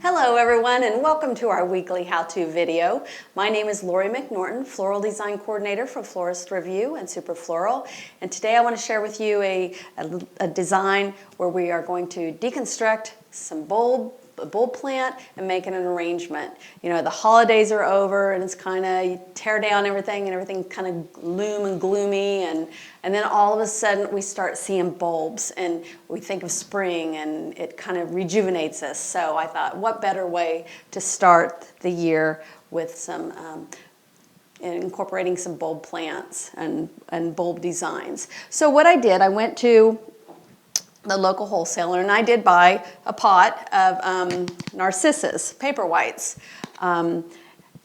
Hello everyone and welcome to our weekly how-to video. My name is Lori McNorton, Floral Design Coordinator for Florist Review and Super Floral. And today I want to share with you a design where we are going to deconstruct some bulb plant and make it an arrangement. You know, the holidays are over and it's kind of, you tear down everything and everything kind of gloom and gloomy, and then all of a sudden we start seeing bulbs and we think of spring and it kind of rejuvenates us. So I thought, what better way to start the year with some incorporating some bulb plants and bulb designs. So what I did, I went to the local wholesaler and I did buy a pot of Narcissus Paperwhites.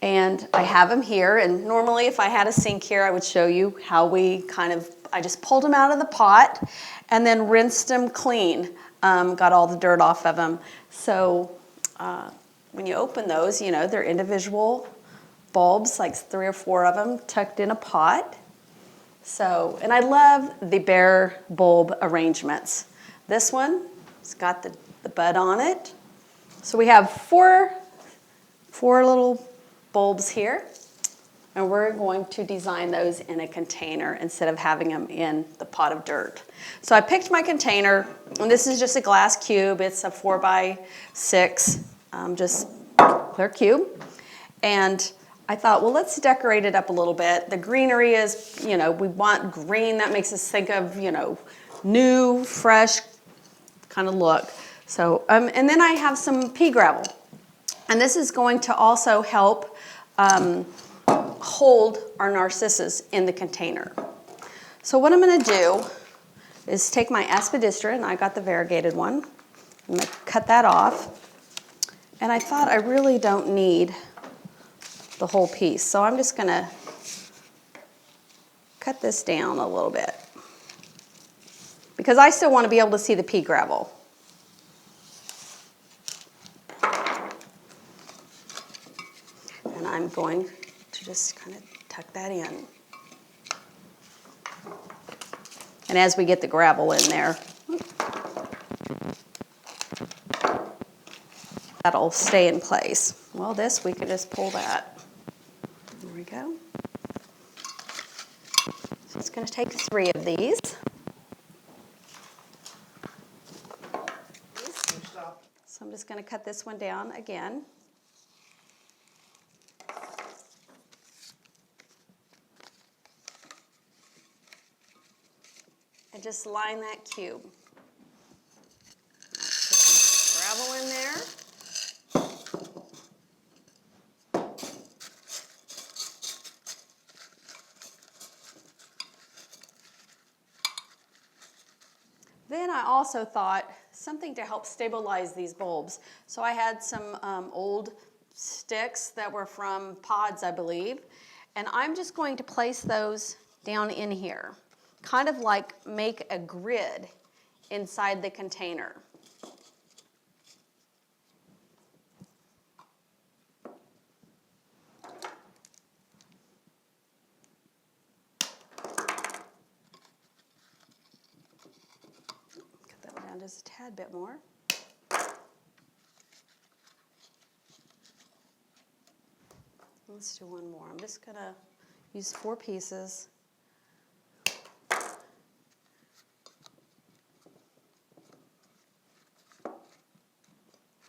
And I have them here, and normally if I had a sink here I would show you how I just pulled them out of the pot and then rinsed them clean, got all the dirt off of them. So when you open those, you know, they're individual bulbs, like 3 or 4 of them tucked in a pot. So, and I love the bare bulb arrangements. This one, it's got the bud on it. So we have four little bulbs here, and we're going to design those in a container instead of having them in the pot of dirt. So I picked my container, and this is just a glass cube. It's a 4x6, just clear cube. And I thought, well, let's decorate it up a little bit. The greenery is, you know, we want green. That makes us think of, you know, new, fresh kind of look. So, and then I have some pea gravel. And this is going to also help hold our narcissus in the container. So what I'm going to do is take my aspidistra, and I got the variegated one. I'm going to cut that off. And I thought I really don't need the whole piece. So I'm just going to cut this down a little bit, because I still want to be able to see the pea gravel. And I'm going to just kind of tuck that in. And as we get the gravel in there, that'll stay in place. Well, this, we could just pull that. There we go. So it's going to take 3 of these. So I'm just going to cut this one down again. And just line that cube. Put gravel in there. Then I also thought something to help stabilize these bulbs. So I had some old sticks that were from pods, I believe, and I'm just going to place those down in here, kind of like make a grid inside the container. Just a tad bit more. Let's do one more. I'm just going to use 4 pieces.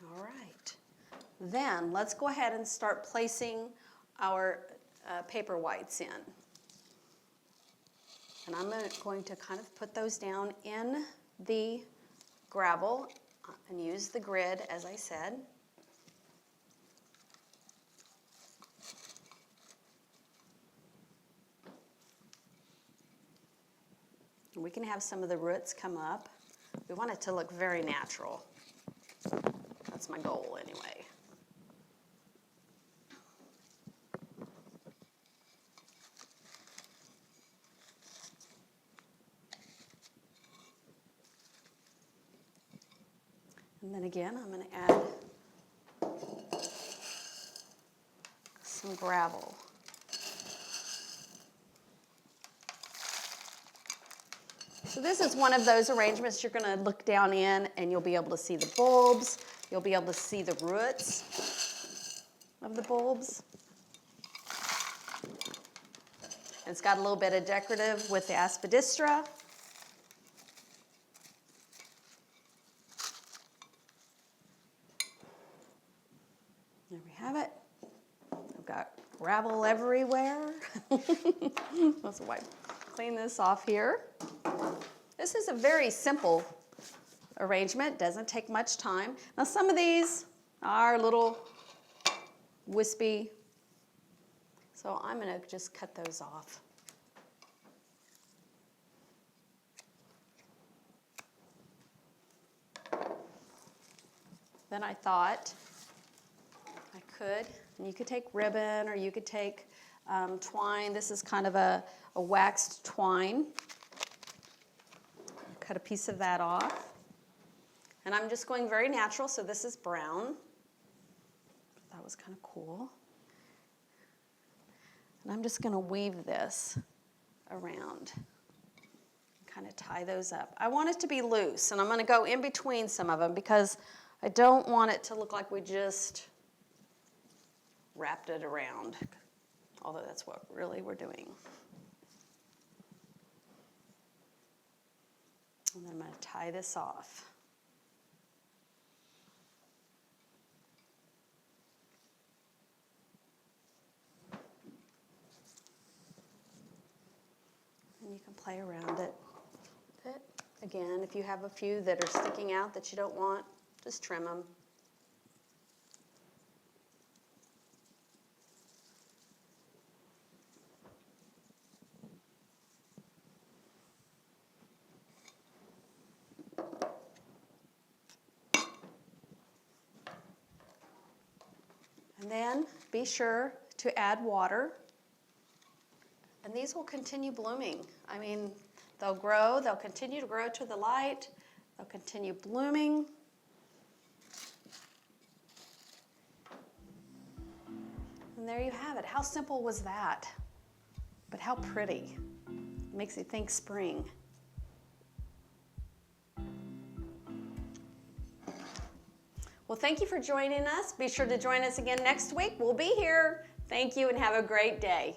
All right. Then let's go ahead and start placing our Paperwhites in. And I'm going to kind of put those down in the gravel and use the grid, as I said. We can have some of the roots come up. We want it to look very natural. That's my goal anyway. And then again, I'm going to add some gravel. So this is one of those arrangements you're going to look down in and you'll be able to see the bulbs. you'll be able to see the roots of the bulbs. It's got a little bit of decorative with the aspidistra. There we have it. I've got gravel everywhere. Let's clean this off here. This is a very simple arrangement, doesn't take much time. Now some of these are a little wispy, so I'm going to just cut those off. Then I thought I could, and you could take ribbon or you could take twine. This is kind of a waxed twine. Cut a piece of that off. And I'm just going very natural, so this is brown. That was kind of cool. And I'm just going to weave this around. Kind of tie those up. I want it to be loose, and I'm going to go in between some of them because I don't want it to look like we just wrapped it around, although that's what really we're doing. And then I'm going to tie this off. And you can play around it. Again, if you have a few that are sticking out that you don't want, just trim them. And then be sure to add water. And these will continue blooming. I mean, they'll grow, they'll continue to grow to the light, they'll continue blooming. And there you have it. How simple was that? But how pretty. It makes you think spring. Well, thank you for joining us. Be sure to join us again next week. We'll be here. Thank you and have a great day.